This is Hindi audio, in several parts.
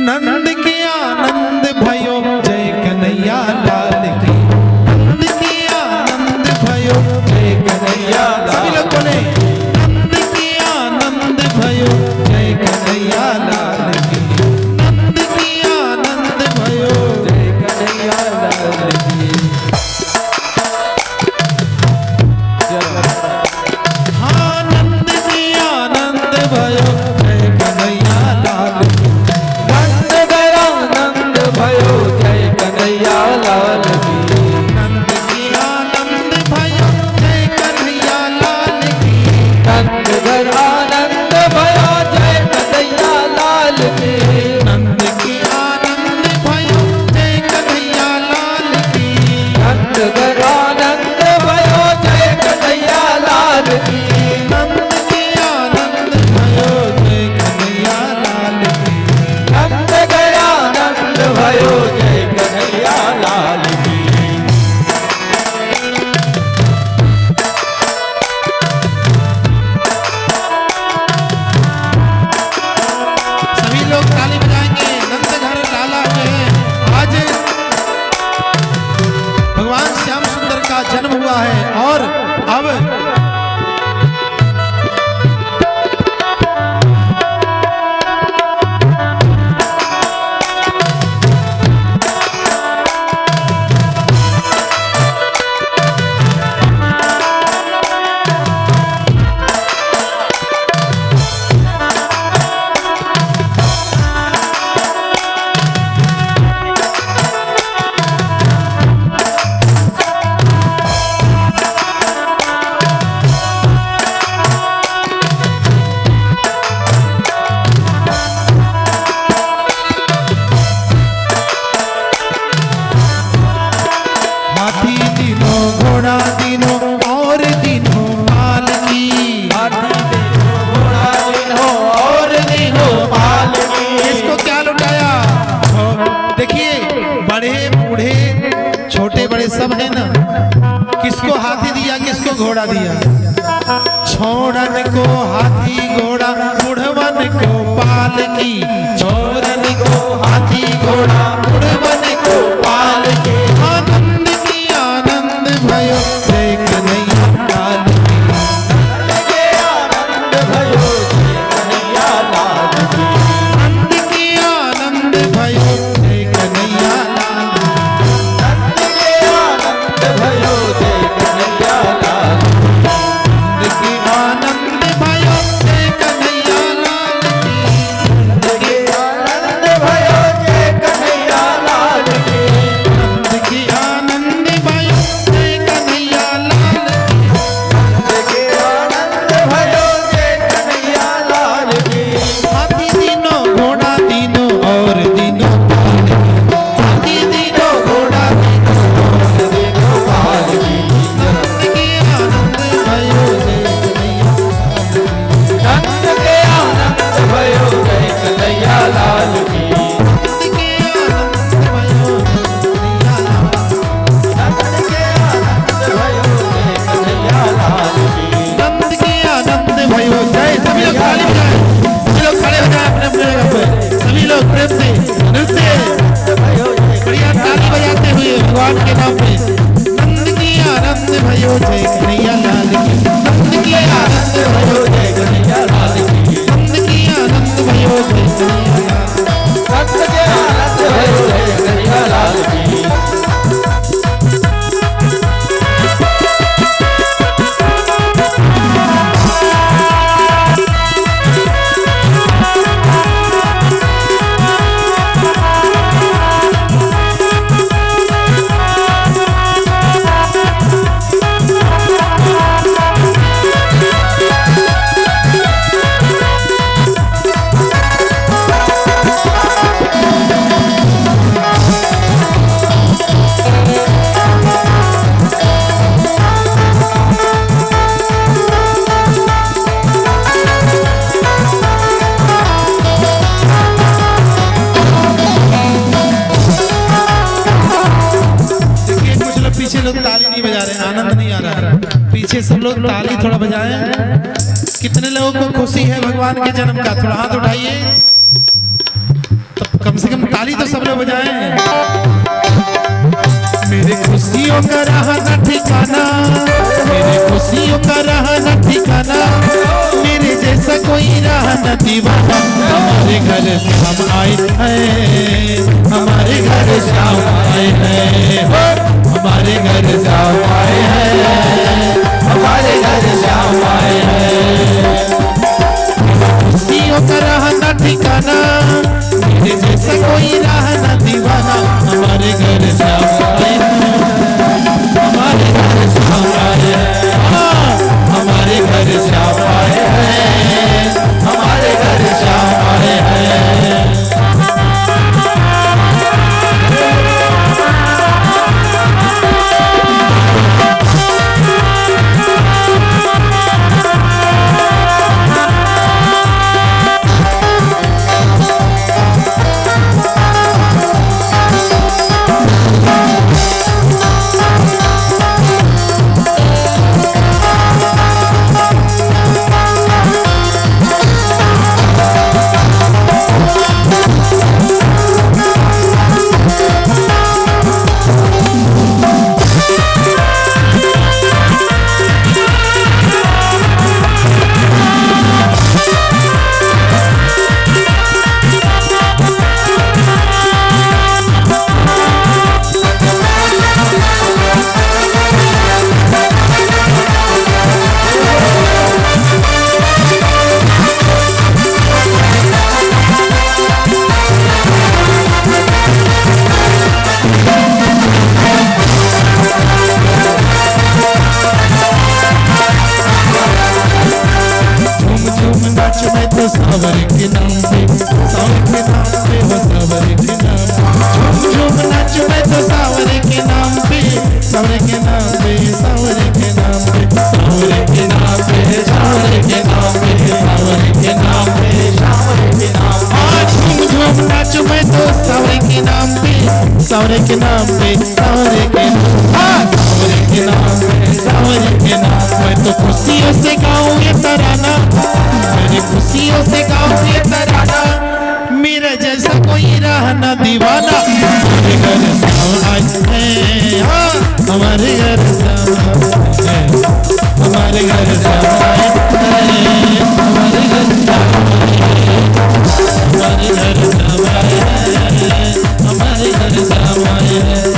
नंद के आनंद भयो जय कन्हैया लाल की, नंद के आनंद भयो जय कन्हैया लाल, सभी लोग बोले नंद के आनंद भयो जय कन्हैया लाल की, नंद के आनंद भयो जय कन्हैया लाल की। हाँ नंद के आनंद भयो जय कन्हैया लाल की, नंद के आनंद भयो जय कन्हैया लाल की, नंद के आनंद भयो जय कन्हैया लाल की, नंद के आनंद भयो जय कन्हैया लाल की, नंद के आनंद भयो जय कन्हैया लाल की, नंद के आनंद भयो जय कन्हैया लाल की, नंद के आनंद भयो जय कन्हैया लाल की, नंद के आनंद भयो जय कन्हैया लाल की। सभी लोग ताली बजाएंगे। नंदघर लाला जो है आज भगवान श्याम सुंदर का जन्म हुआ है और अब हाथी दिनो घोड़ा दिनो और दिनो पाल की, हाथी दिनो घोड़ा दिनो और दिनो पाल की। इसको क्या लुटाया? देखिए बड़े बूढ़े छोटे बड़े सब है ना, किसको हाथी दिया किसको घोड़ा दिया? छोड़न को हाथी घोड़ा बुढ़वन को पाल की, छोड़न को हाथी घोड़ा बुढ़वन को पाल की। आनंद की आनंद भयो जय कन्हैया लाल की, नंद के आनंद भयो जय कन्हैया लाल की, नंद के आनंद भयो जय कन्हैया लाल की, नंद के आनंद भयो जय कन्हैया लाल की, नंद के आनंद भयो जय कन्हैया लाल की, नंद के आनंद भयो जय कन्हैया लाल की, नंद के आनंद भयो जय कन्हैया लाल की, नंद के आनंद भयो जय कन्हैया लाल की। हाथी दिनो घोड़ा दिनो और दिनो पाल की, हाथी दिनो घोड़ा दिनो और दिनो पाल की, नंद के आनंद भयो जय कन्हैया, नंद के आनंद भयो जय कन्हैया लाल की, नंद के आनंद भयो जय कन्हैया लाल की, नंद के आनंद भयो जय। सभी लोग ताली बजाएं, सभी लोग खड़े हो जाएं अपने अपने जगह पे, सभी लोग प्रेम से नृत्य बढ़िया ताली बजाते हुए भगवान के नाम पे। नंद के आनंद भयो जय कन्हैया लाल की, नंद के आनंद भयो जय कन्हैया लाल की, नंद के आनंद भयो जय कन्हैया लाल की, नंद के आनंद भयो जय कन्हैया लाल की। पीछे लोग ताली नहीं बजा रहे, आनंद नहीं आ रहा है। पीछे सब लोग ताली थोड़ा बजाएं। कितने लोगों को खुशी है भगवान के जन्म का? थोड़ा हाथ उठाइए। तो कम से कम ताली तो सब लोग बजाएं। मेरे खुशियों का रहा न ठिकाना, मेरे खुशियों का रहा न ठिकाना, मेरे जैसा कोई रहा न दीवाना। हमारे घर से हम आए हैं, हमारे घर से हम आए हैं, हमारे घर से हम आए हैं, हमारे घर से हम आए हैं। खुशियों का रहा न ठिकाना, मेरे जैसा कोई रहा न दीवाना। हमारे घर से हम आए हैं, हमारे घर से हम आए हैं, हमारे घर से हम आए हैं, हमारे घर से हम आए हैं। सावर के नाम पे, सावर के नाम पे हो सावर के नाम। झूम झूम नाच मैं तो सावर के नाम पे, सावर के नाम पे, सावर के नाम पे, सावर के नाम पे, सावर के नाम पे, सावर के नाम पे, सावर के नाम पे। झूम झूम नाच मैं तो सावर के नाम पे, सावर के नाम पे, सावर के नाम, सावर के नाम पे, सावर के नाम। मैं तो खुशियों से गाऊं ये तराना, मेरी खुशियों से गाऊं ये तराना, मेरे जैसा कोई रहा न दीवाना। हमारे घर से हम आए हैं, हमारे घर से हम आए हैं, हमारे घर से हम आए हैं, हमारे घर से हम आए हैं, हमारे घर से हम आए हैं, हमारे घर से हम आए हैं।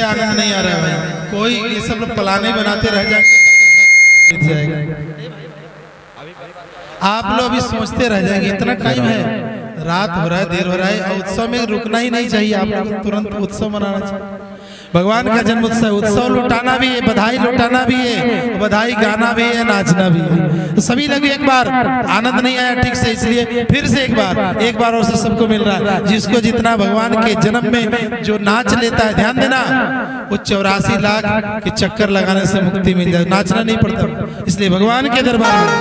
आनंद नहीं आ रहा है भाई। कोई ये सब लोग प्लाने बनाते रह जाएंगे, आप लोग अभी सोचते रह जाएंगे। इतना टाइम है, रात हो रहा है, देर हो रहा है, और उत्सव में रुकना ही नहीं चाहिए। आप लोग तुरंत उत्सव मनाना चाहिए। भगवान का जन्म उत्सव, उत्सव लुटाना भी है, बधाई लुटाना भी है, बधाई गाना भी है, नाचना भी है। तो सभी लोग एक बार, आनंद नहीं आया ठीक से, इसलिए फिर से एक बार और से सबको मिल रहा है। जिसको जितना भगवान के जन्म में जो नाच लेता है, ध्यान देना, वो 84 लाख के चक्कर लगाने से मुक्ति मिल जाए, नाचना नहीं पड़ता। इसलिए भगवान के दरबार में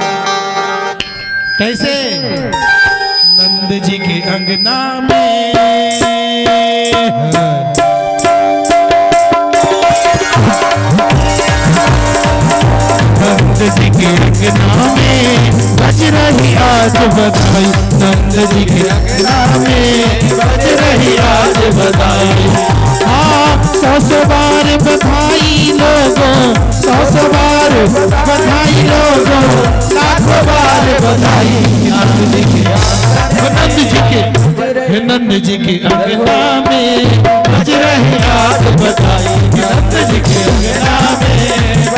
कैसे नंद जी के अंगना में नंद जी के अंगना में बज रही आज बधाई, नंद जी के अंगना में बज रही आज बधाई। हाँ बधाई लोगों, 100 बार बधाई लोगों, लाखों बार बधाई। नंद जी के अंगना में बज रही आज बधाई, नंद जी के अंगना में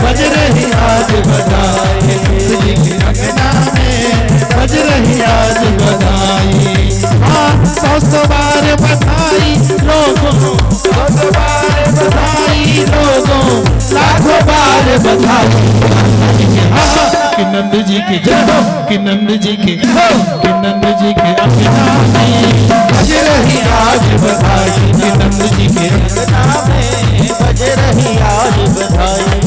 बज रही आज बधाई, नंद जी के अंगना में बज रही आज बधाई। हाँ 100 बार बधाई लोगों, 100 बार बधाई लोगों, लाखों बार बधाई। कि नंद जी की जय हो, कि नंद जी की हो, कि नंद जी के अंगना में बज रही आज बधाई, कि नंद जी के अंगना में बज रही आज बधाई।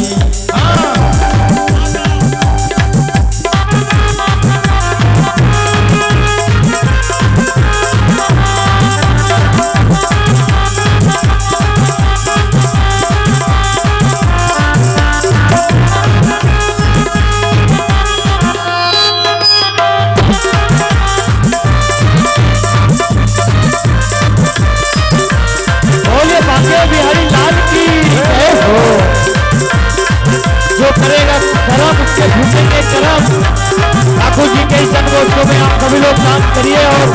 जो करेगा कर्म उसके झूठेंगे कर्म। ठाकुर जी के जन्मोत्सव में आप सभी लोग काम करिए और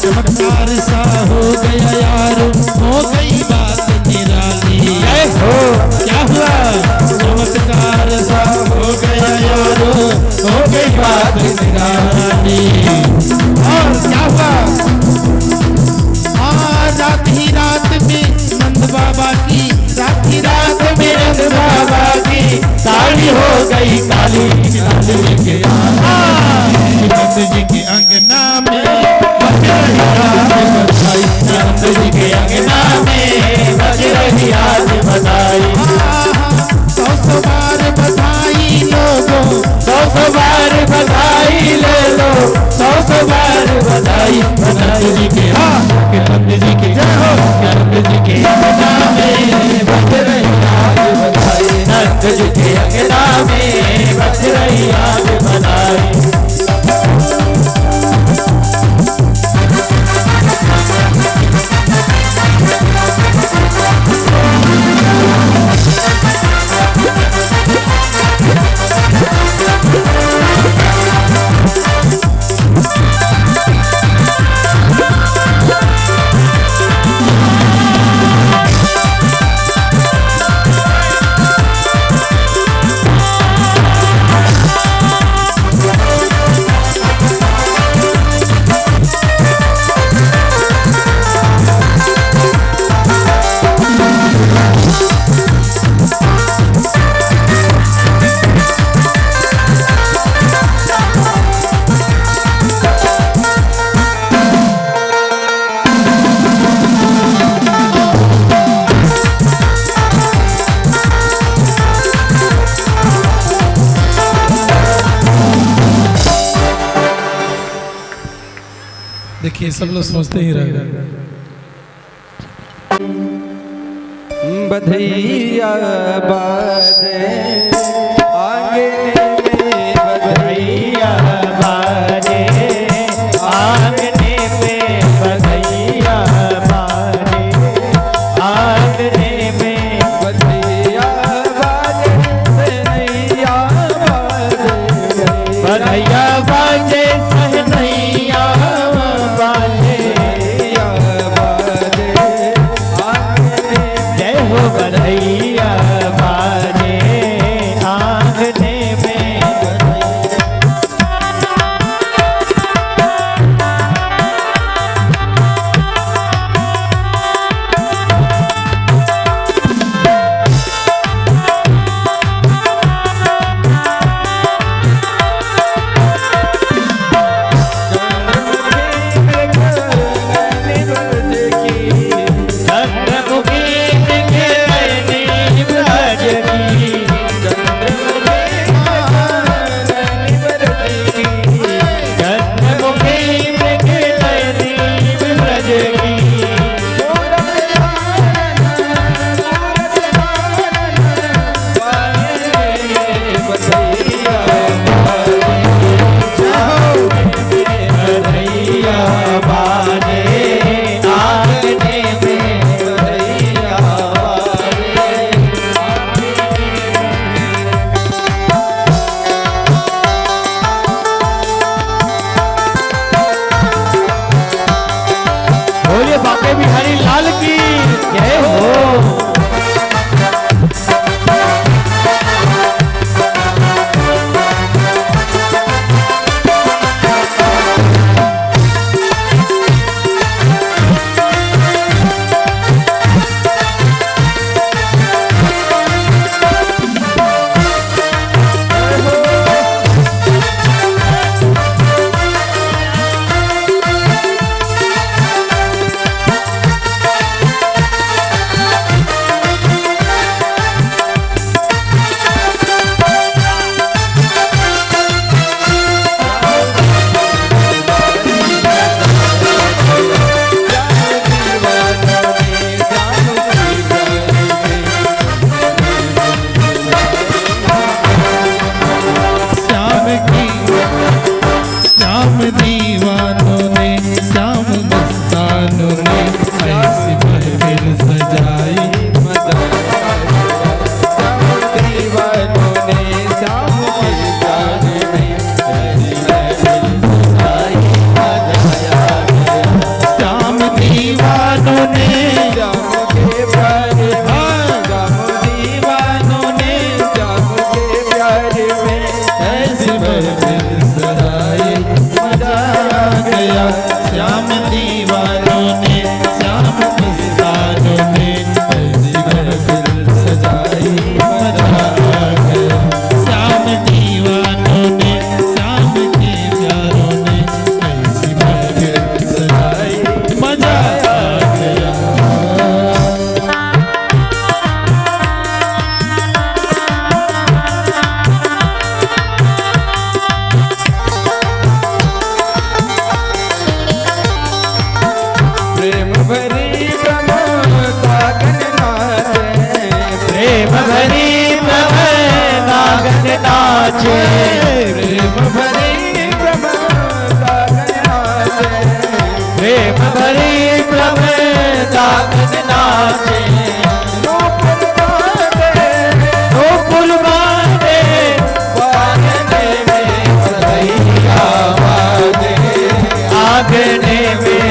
चमत्कार सा हो गया यार, हो गई बात निराली। क्या हुआ? चमत्कार सा हो गया यार, हो गई बात निराली। और क्या हुआ? रात ही रात में नंद बाबा की, रात ही रात में नंद बाबा की साड़ी हो गई काली। नंद जी के अंगना में बज रही आज बधाई, नंद जी के अंगना में बज रही आज बधाई। 100 बार बधाई लोगों, 100 बार बधाई ले लो, 100 बार बधाई। नंद जी के कि नंद जी के जय हो, नंद जी के अंगना में बज रही आज बधाई, नंद जी के अंगना में बज रही आज बधाई। देखिए सब लोग सोचते ही रह गए। बधैया बाजे आंगने में, बधैया बाजे आंगने में, बधैया बाजे आंगने में, बधैया बाजे सहनैया बाजे, बधैया बाजे सहनैया बाजे, जय हो बधैया बाजे आंगने में। भरी प्रभ नागन नाचे प्रेम भरी प्रभ नागन नाचे प्रेम भरी प्रभ नागन नाचे नूपुर बांधे बांधने में बधैया बाजे आंगने में